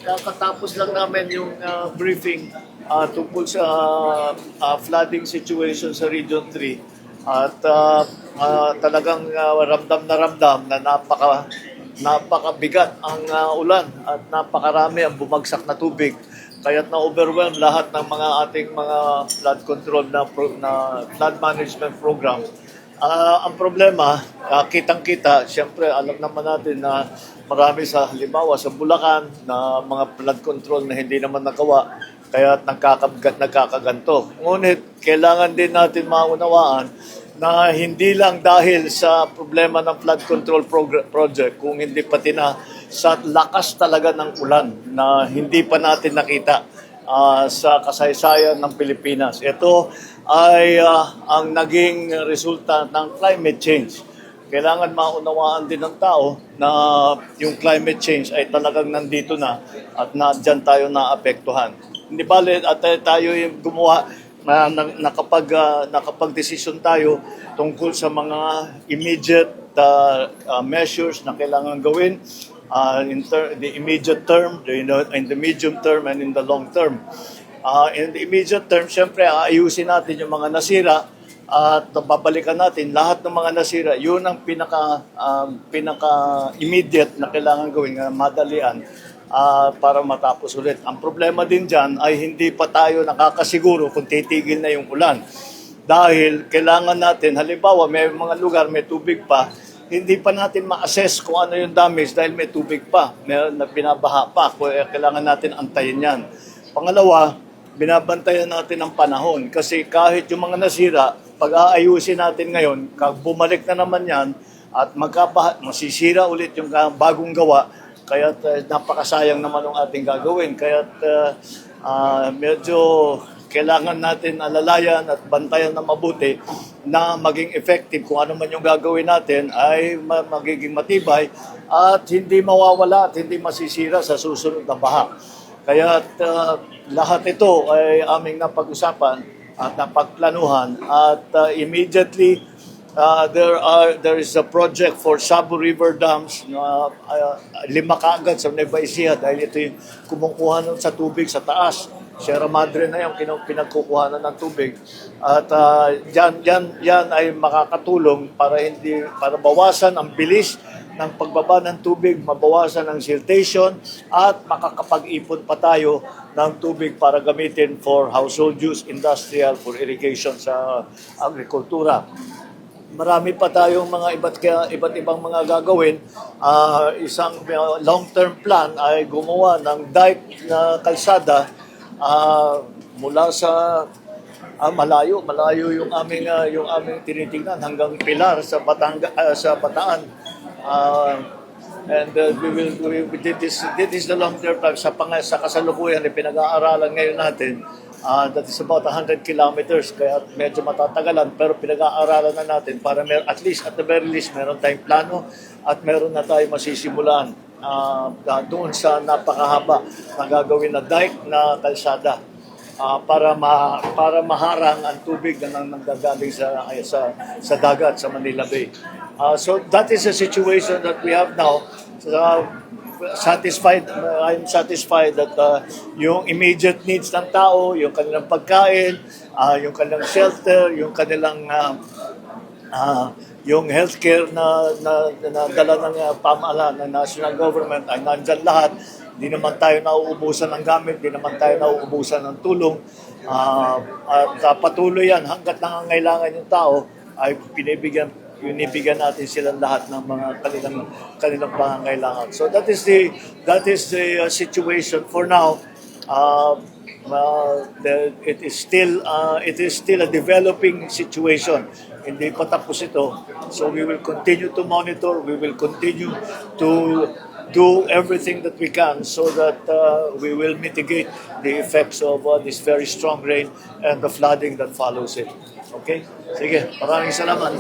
kakatapos lang namin yung briefing tungkol sa flooding situation sa Region 3. At talagang ramdam na napakabigat ang ulan at napakarami ang bumagsak na tubig. Kaya't na-overwhelm lahat ng mga ating mga flood control na flood management program. Ang problema, kitang-kita, siyempre alam naman natin na marami sa halimbawa sa Bulacan na mga flood control na hindi naman nagawa kaya nagkakaganto. Ngunit kailangan din natin maunawaan na hindi lang dahil sa problema ng flood control project, kung hindi pati na sa lakas talaga ng ulan na hindi pa natin nakita sa kasaysayan ng Pilipinas. Ito ay ang naging resulta ng climate change. Kailangan maunawaan din ng tao na yung climate change ay talagang nandito na at dyan tayo naapektuhan. Hindi bale at tayo yung gumawa na nakapag-desisyon tayo tungkol sa mga immediate measures na kailangan gawin the immediate term, in the medium term, and in the long term. In the immediate term, syempre, aayusin natin yung mga nasira at babalikan natin lahat ng mga nasira. Yun ang pinaka-immediate na kailangan gawin, madalian para matapos ulit. Ang problema din dyan ay hindi pa tayo nakakasiguro kung titigil na yung ulan. Dahil kailangan natin, halimbawa may mga lugar may tubig pa, hindi pa natin ma-assess kung ano yung damage dahil may tubig pa, may binabaha pa. Kailangan natin antayin yan. Pangalawa, binabantayan natin ang panahon kasi kahit yung mga nasira, pag aayusin natin ngayon, bumalik na naman yan at masisira ulit yung bagong gawa, kaya napakasayang naman ang ating gagawin. Kaya medyo kailangan natin alalayan at bantayan na mabuti na maging effective kung ano man yung gagawin natin ay magiging matibay at hindi mawawala at hindi masisira sa susunod na baha. Kaya lahat ito ay aming napag-usapan at napagplanuhan at immediately there is a project for Sabo River Dams na 5 kaagad sa Nueva Ecija dahil ito yung kumukuha sa tubig sa taas. Sierra Madre na yung pinagkukuhanan ng tubig. At yan ay makakatulong para bawasan ang bilis ng pagbaba ng tubig, mabawasan ang siltation at makakapag-ipon pa tayo ng tubig para gamitin for household use, industrial, for irrigation sa agrikultura. Marami pa tayong mga iba't ibang mga gagawin. Isang long-term plan ay gumawa ng dike na kalsada mula sa malayo yung aming tinitingnan hanggang Pilar sa Bataan. And we did this the long-term plan sa kasalukuyan na pinag-aaralan ngayon natin. That is about 100 kilometers, kaya medyo matatagalan, pero pinag-aaralan na natin para at the very least, meron tayong plano at meron na tayong masisimulan doon sa napakahaba na gagawin na dike na kalsada para maharang ang tubig na nanggagaling sa dagat sa Manila Bay. So that is the situation that we have now. I'm satisfied that yung immediate needs ng tao, yung kanilang pagkain, yung kanilang shelter, yung kanilang yung healthcare na dala ng pamahalaan ng national government ay nandyan lahat. Hindi naman tayo nauubusan ng gamit, hindi naman tayo nauubusan ng tulong. At patuloy yan hanggat nangangailangan yung tao ay binibigyan natin silang lahat ng mga kanilang pangangailangan. So that is the situation for now. It is still a developing situation. Hindi pa tapos ito. So we will continue to monitor. We will continue to do everything that we can so that we will mitigate the effects of this very strong rain and the flooding that follows it. Okay? Sige, maraming salamat.